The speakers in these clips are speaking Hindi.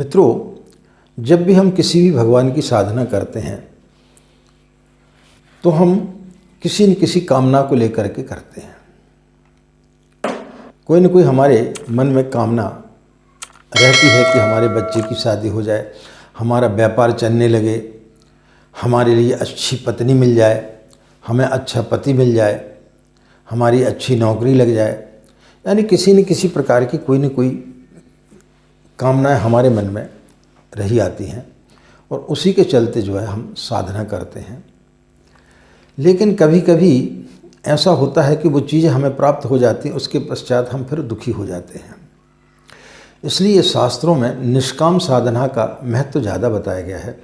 मित्रों, जब भी हम किसी भी भगवान की साधना करते हैं तो हम किसी न किसी कामना को लेकर के करते हैं। कोई न कोई हमारे मन में कामना रहती है कि हमारे बच्चे की शादी हो जाए, हमारा व्यापार चलने लगे, हमारे लिए अच्छी पत्नी मिल जाए, हमें अच्छा पति मिल जाए, हमारी अच्छी नौकरी लग जाए। यानी किसी न किसी प्रकार की कोई न कोई कामनाएं हमारे मन में रही आती हैं और उसी के चलते जो है हम साधना करते हैं। लेकिन कभी कभी ऐसा होता है कि वो चीज़ें हमें प्राप्त हो जाती हैं, उसके पश्चात हम फिर दुखी हो जाते हैं। इसलिए शास्त्रों में निष्काम साधना का महत्व ज़्यादा बताया गया है।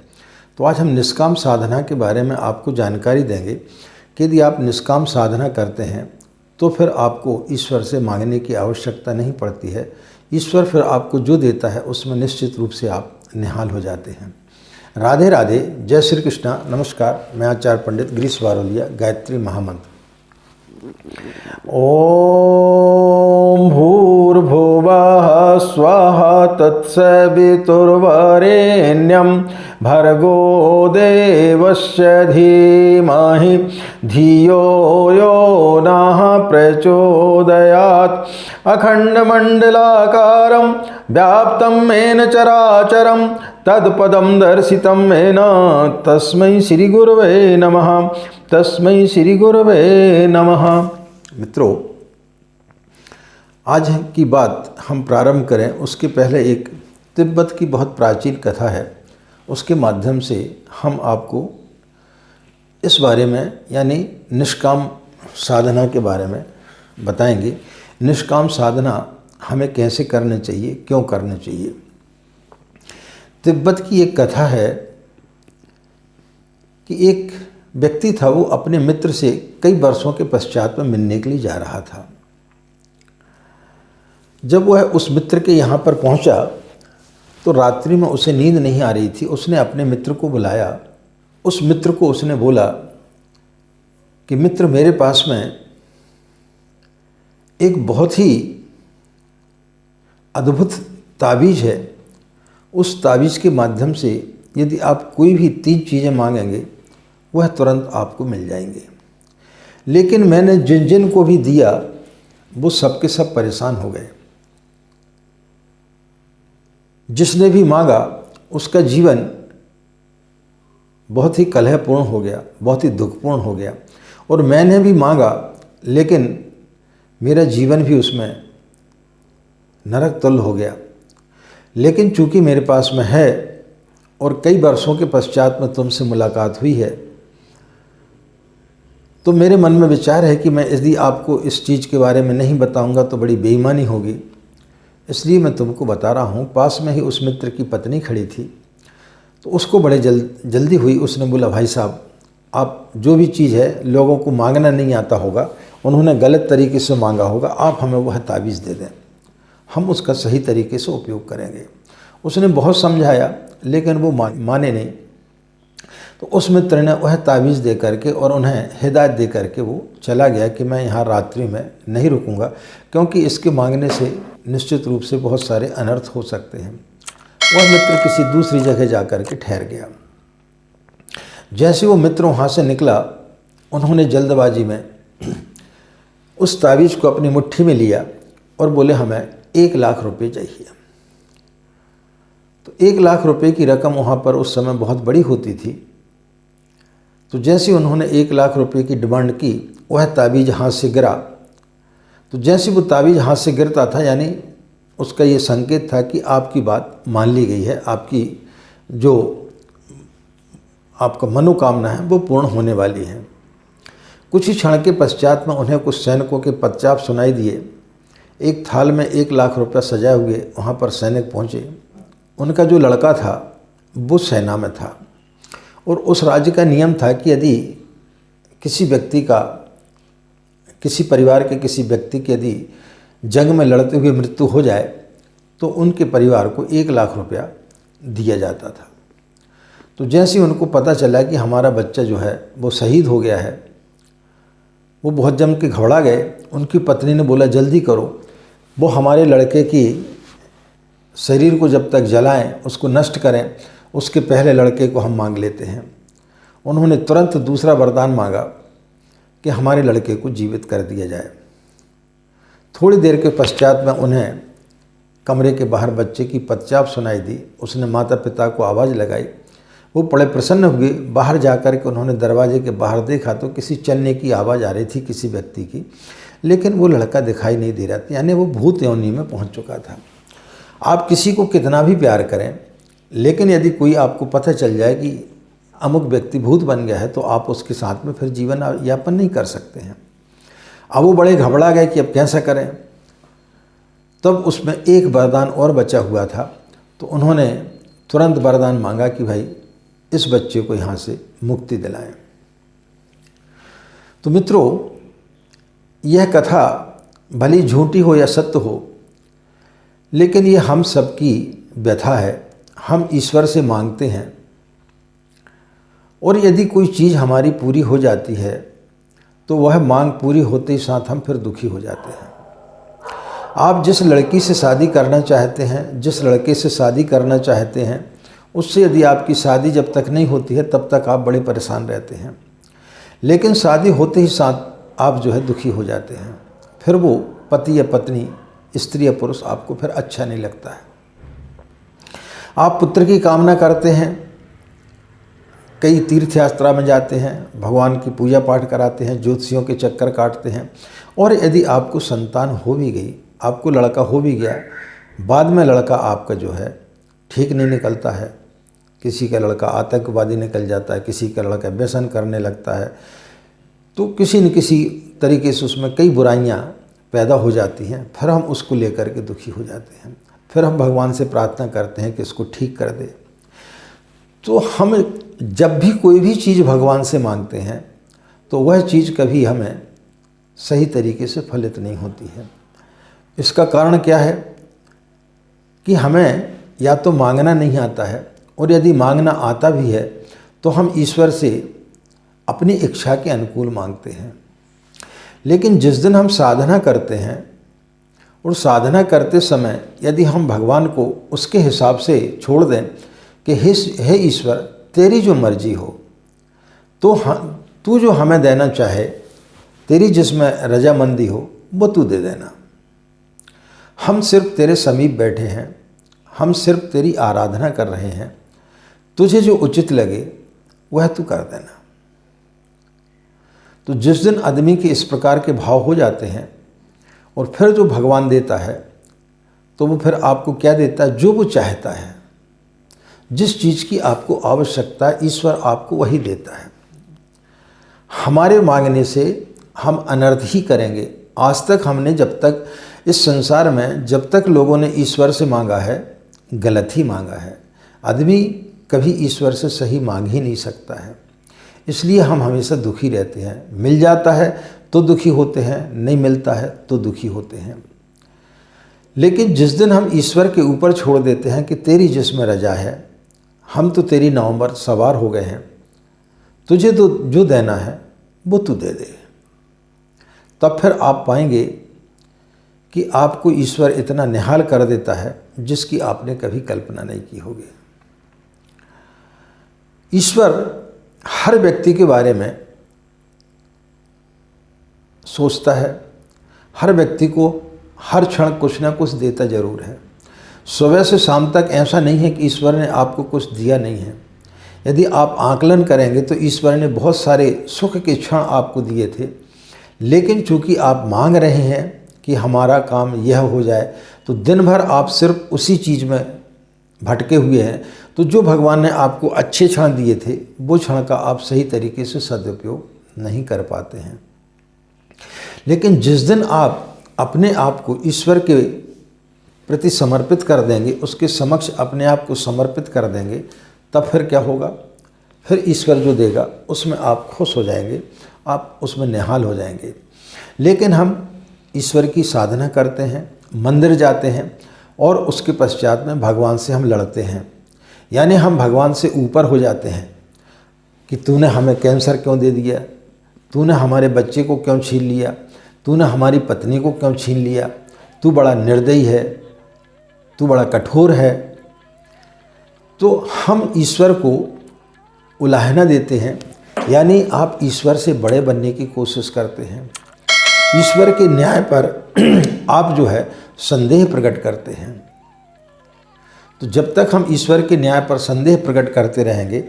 तो आज हम निष्काम साधना के बारे में आपको जानकारी देंगे कि यदि आप निष्काम साधना करते हैं तो फिर आपको ईश्वर से मांगने की आवश्यकता नहीं पड़ती है। ईश्वर फिर आपको जो देता है उसमें निश्चित रूप से आप निहाल हो जाते हैं। राधे राधे, जय श्री कृष्णा। नमस्कार, मैं आचार्य पंडित गिरीश बारोलिया, गायत्री महामंत्र। ओम भूर्भुवः स्वः तत्सवितुर्वरेण्यं भर्गो देवस्य धीमहि धियो यो नः प्रचोदयात्। अखण्डमण्डलाकारं व्याप्तं येन चराचरं तत्पदं दर्शितं येन तस्मै श्री गुरवे नमः। तस्मै श्री गुरवे नमः। मित्रों, आज की बात हम प्रारंभ करें उसके पहले एक तिब्बत की बहुत प्राचीन कथा है, उसके माध्यम से हम आपको इस बारे में यानी निष्काम साधना के बारे में बताएंगे। निष्काम साधना हमें कैसे करनी चाहिए, क्यों करनी चाहिए। तिब्बत की एक कथा है कि एक व्यक्ति था, वो अपने मित्र से कई वर्षों के पश्चात में मिलने के लिए जा रहा था। जब वह उस मित्र के यहाँ पर पहुँचा तो रात्रि में उसे नींद नहीं आ रही थी। उसने अपने मित्र को बुलाया। उस मित्र को उसने बोला कि मित्र, मेरे पास में एक बहुत ही अद्भुत ताबीज़ है। उस ताबीज़ के माध्यम से यदि आप कोई भी 3 चीज़ें मांगेंगे वह तुरंत आपको मिल जाएंगे। लेकिन मैंने जिन जिन को भी दिया वो सब के सब परेशान हो गए। जिसने भी मांगा उसका जीवन बहुत ही कलहपूर्ण हो गया, बहुत ही दुखपूर्ण हो गया। और मैंने भी मांगा लेकिन मेरा जीवन भी उसमें नरक तुल्य हो गया। लेकिन चूंकि मेरे पास में है और कई वर्षों के पश्चात में तुमसे मुलाकात हुई है, तो मेरे मन में विचार है कि मैं यदि आपको इस चीज़ के बारे में नहीं बताऊंगा तो बड़ी बेईमानी होगी, इसलिए मैं तुमको बता रहा हूँ। पास में ही उस मित्र की पत्नी खड़ी थी, तो उसको बड़े जल्दी हुई। उसने बोला, भाई साहब, आप जो भी चीज़ है लोगों को मांगना नहीं आता होगा, उन्होंने गलत तरीके से मांगा होगा, आप हमें वह ताबीज़ दे दें, हम उसका सही तरीके से उपयोग करेंगे। उसने बहुत समझाया लेकिन वो माने नहीं। तो उस मित्र ने वह ताबीज़ दे करके और उन्हें हिदायत दे करके वो चला गया कि मैं यहाँ रात्रि में नहीं रुकूंगा, क्योंकि इसके मांगने से निश्चित रूप से बहुत सारे अनर्थ हो सकते हैं। वह मित्र किसी दूसरी जगह जा कर के ठहर गया। जैसे वो मित्र वहाँ से निकला, उन्होंने जल्दबाजी में उस ताबीज़ को अपनी मुट्ठी में लिया और बोले, हमें 1 लाख रुपये चाहिए। तो 1 लाख रुपये की रकम वहाँ पर उस समय बहुत बड़ी होती थी। तो जैसे उन्होंने 1 लाख रुपये की डिमांड की, वह ताबीज़ हाथ से गिरा। तो जैसे वो ताबीज़ हाथ से गिरता था, यानी उसका ये संकेत था कि आपकी बात मान ली गई है, आपकी जो आपका मनोकामना है वो पूर्ण होने वाली है। कुछ ही क्षण के पश्चात में उन्हें कुछ सैनिकों के पदचाप सुनाई दिए। एक थाल में 1 लाख रुपया सजाए हुए वहाँ पर सैनिक पहुँचे। उनका जो लड़का था वो सेना में था और उस राज्य का नियम था कि यदि किसी व्यक्ति का, किसी परिवार के किसी व्यक्ति की यदि जंग में लड़ते हुए मृत्यु हो जाए तो उनके परिवार को 1 लाख रुपया दिया जाता था। तो जैसे उनको पता चला कि हमारा बच्चा जो है वो शहीद हो गया है, वो बहुत जम के घबरा गए। उनकी पत्नी ने बोला, जल्दी करो, वो हमारे लड़के की शरीर को जब तक जलाएं, उसको नष्ट करें, उसके पहले लड़के को हम मांग लेते हैं। उन्होंने तुरंत दूसरा वरदान मांगा कि हमारे लड़के को जीवित कर दिया जाए। थोड़ी देर के पश्चात में उन्हें कमरे के बाहर बच्चे की पदचाप सुनाई दी। उसने माता पिता को आवाज़ लगाई। वो बड़े प्रसन्न हुए। बाहर जाकर के उन्होंने दरवाजे के बाहर देखा तो किसी चलने की आवाज़ आ रही थी, किसी व्यक्ति की, लेकिन वो लड़का दिखाई नहीं दे रहा था, यानी वो भूत योनि में पहुंच चुका था। आप किसी को कितना भी प्यार करें, लेकिन यदि कोई आपको पता चल जाए कि अमुक व्यक्ति भूत बन गया है, तो आप उसके साथ में फिर जीवन यापन नहीं कर सकते हैं। अब वो बड़े घबरा गए कि अब कैसा करें। तब उसमें एक वरदान और बचा हुआ था, तो उन्होंने तुरंत वरदान मांगा कि भाई इस बच्चे को यहाँ से मुक्ति दिलाएं। तो मित्रों, यह कथा भली झूठी हो या सत्य हो, लेकिन ये हम सबकी व्यथा है। हम ईश्वर से मांगते हैं और यदि कोई चीज़ हमारी पूरी हो जाती है तो वह मांग पूरी होते ही साथ हम फिर दुखी हो जाते हैं। आप जिस लड़की से शादी करना चाहते हैं, जिस लड़के से शादी करना चाहते हैं, उससे यदि आपकी शादी जब तक नहीं होती है तब तक आप बड़े परेशान रहते हैं, लेकिन शादी होते ही साथ आप जो है दुखी हो जाते हैं। फिर वो पति या पत्नी, स्त्री या पुरुष आपको फिर अच्छा नहीं लगता है। आप पुत्र की कामना करते हैं, कई तीर्थ यात्रा में जाते हैं, भगवान की पूजा पाठ कराते हैं, ज्योतिषियों के चक्कर काटते हैं, और यदि आपको संतान हो भी गई, आपको लड़का हो भी गया, बाद में लड़का आपका जो है ठीक नहीं निकलता है। किसी का लड़का आतंकवादी निकल जाता है, किसी का लड़का व्यसन करने लगता है, तो किसी न किसी तरीके से उसमें कई बुराइयां पैदा हो जाती हैं। फिर हम उसको लेकर के दुखी हो जाते हैं। फिर हम भगवान से प्रार्थना करते हैं कि इसको ठीक कर दे। तो हम जब भी कोई भी चीज़ भगवान से मांगते हैं तो वह चीज़ कभी हमें सही तरीके से फलित नहीं होती है। इसका कारण क्या है कि हमें या तो मांगना नहीं आता है, और यदि मांगना आता भी है तो हम ईश्वर से अपनी इच्छा के अनुकूल मांगते हैं। लेकिन जिस दिन हम साधना करते हैं और साधना करते समय यदि हम भगवान को उसके हिसाब से छोड़ दें कि हे ईश्वर, तेरी जो मर्जी हो, तो तू जो हमें देना चाहे, तेरी जिसमें रजामंदी हो वो तू दे देना। हम सिर्फ तेरे समीप बैठे हैं, हम सिर्फ तेरी आराधना कर रहे हैं, तुझे जो उचित लगे वह तू कर देना। तो जिस दिन आदमी के इस प्रकार के भाव हो जाते हैं और फिर जो भगवान देता है तो वो फिर आपको क्या देता है, जो वो चाहता है। जिस चीज़ की आपको आवश्यकता है ईश्वर आपको वही देता है। हमारे मांगने से हम अनर्थ ही करेंगे। आज तक हमने जब तक इस संसार में जब तक लोगों ने ईश्वर से मांगा है, गलत ही मांगा है। आदमी कभी ईश्वर से सही मांग ही नहीं सकता है, इसलिए हम हमेशा दुखी रहते हैं। मिल जाता है तो दुखी होते हैं, नहीं मिलता है तो दुखी होते हैं। लेकिन जिस दिन हम ईश्वर के ऊपर छोड़ देते हैं कि तेरी जिसमें रजा है, हम तो तेरी नाव पर सवार हो गए हैं, तुझे तो जो देना है वो तू दे दे, तब फिर आप पाएंगे कि आपको ईश्वर इतना निहाल कर देता है जिसकी आपने कभी कल्पना नहीं की होगी। ईश्वर हर व्यक्ति के बारे में सोचता है, हर व्यक्ति को हर क्षण कुछ ना कुछ देता जरूर है। सुबह से शाम तक ऐसा नहीं है कि ईश्वर ने आपको कुछ दिया नहीं है। यदि आप आकलन करेंगे तो ईश्वर ने बहुत सारे सुख के क्षण आपको दिए थे, लेकिन चूंकि आप मांग रहे हैं कि हमारा काम यह हो जाए, तो दिन भर आप सिर्फ उसी चीज़ में भटके हुए हैं। तो जो भगवान ने आपको अच्छे क्षण दिए थे वो क्षण का आप सही तरीके से सदुपयोग नहीं कर पाते हैं। लेकिन जिस दिन आप अपने आप को ईश्वर के प्रति समर्पित कर देंगे, उसके समक्ष अपने आप को समर्पित कर देंगे, तब फिर क्या होगा, फिर ईश्वर जो देगा उसमें आप खुश हो जाएंगे, आप उसमें निहाल हो जाएंगे। लेकिन हम ईश्वर की साधना करते हैं, मंदिर जाते हैं, और उसके पश्चात में भगवान से हम लड़ते हैं, यानी हम भगवान से ऊपर हो जाते हैं कि तूने हमें कैंसर क्यों दे दिया, तूने हमारे बच्चे को क्यों छीन लिया, तूने हमारी पत्नी को क्यों छीन लिया, तू बड़ा निर्दयी है, तू बड़ा कठोर है। तो हम ईश्वर को उलाहना देते हैं, यानी आप ईश्वर से बड़े बनने की कोशिश करते हैं। ईश्वर के न्याय पर आप जो है संदेह प्रकट करते हैं। तो जब तक हम ईश्वर के न्याय पर संदेह प्रकट करते रहेंगे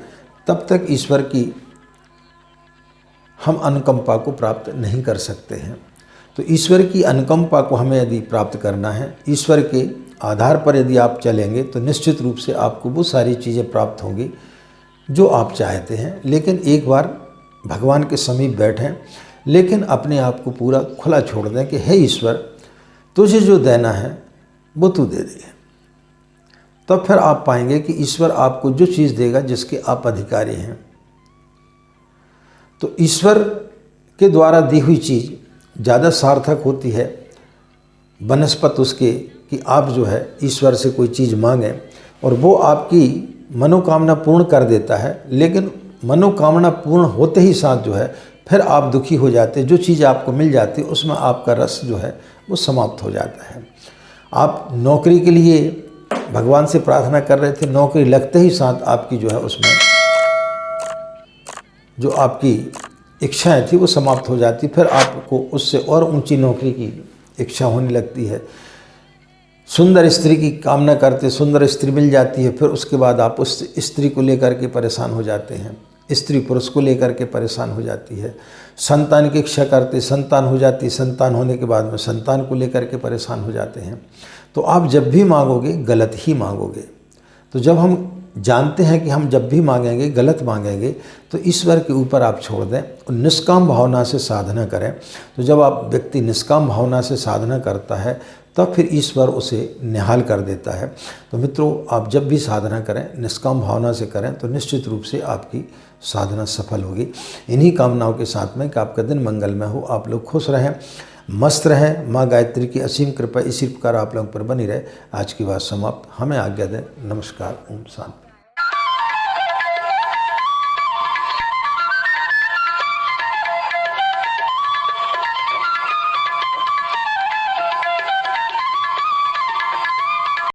तब तक ईश्वर की हम अनुकंपा को प्राप्त नहीं कर सकते हैं। तो ईश्वर की अनुकंपा को हमें यदि प्राप्त करना है, ईश्वर के आधार पर यदि आप चलेंगे तो निश्चित रूप से आपको वो सारी चीज़ें प्राप्त होंगी जो आप चाहते हैं। लेकिन एक बार भगवान के समीप बैठें, लेकिन अपने आप को पूरा खुला छोड़ दें कि हे ईश्वर, तुझे जो देना है वो तू दे दे। तब फिर आप पाएंगे कि ईश्वर आपको जो चीज़ देगा जिसके आप अधिकारी हैं। तो ईश्वर के द्वारा दी हुई चीज़ ज़्यादा सार्थक होती है बनस्पत उसके कि आप जो है ईश्वर से कोई चीज़ मांगें और वो आपकी मनोकामना पूर्ण कर देता है। लेकिन मनोकामना पूर्ण होते ही साथ जो है फिर आप दुखी हो जाते, जो चीज़ आपको मिल जाती है उसमें आपका रस जो है वो समाप्त हो जाता है। आप नौकरी के लिए भगवान से प्रार्थना कर रहे थे, नौकरी लगते ही साथ आपकी जो है उसमें जो आपकी इच्छाएं थी वो समाप्त हो जाती, फिर आपको उससे और ऊंची नौकरी की इच्छा होने लगती है। सुंदर स्त्री की कामना करते, सुंदर स्त्री मिल जाती है, फिर उसके बाद आप उस स्त्री को लेकर के परेशान हो जाते हैं, स्त्री पुरुष को लेकर के परेशान हो जाती है। संतान की इच्छा करते, संतान हो जाती, संतान होने के बाद में संतान को लेकर के परेशान हो जाते हैं। तो आप जब भी मांगोगे गलत ही मांगोगे। तो जब हम जानते हैं कि हम जब भी मांगेंगे गलत मांगेंगे तो ईश्वर के ऊपर आप छोड़ दें और निष्काम भावना से साधना करें। तो जब आप व्यक्ति निष्काम भावना से साधना करता है तब फिर ईश्वर उसे निहाल कर देता है। तो मित्रों, आप जब भी साधना करें निष्काम भावना से करें तो निश्चित रूप से आपकी साधना सफल होगी। इन्हीं कामनाओं के साथ में कि आपका दिन मंगलमय हो, आप लोग खुश रहें, मस्त रहें। माँ गायत्री की असीम कृपा इसी प्रकार आप लोगों पर बनी रहे। आज की बात समाप्त। हमें आज्ञा दें। नमस्कार। ओम शांति।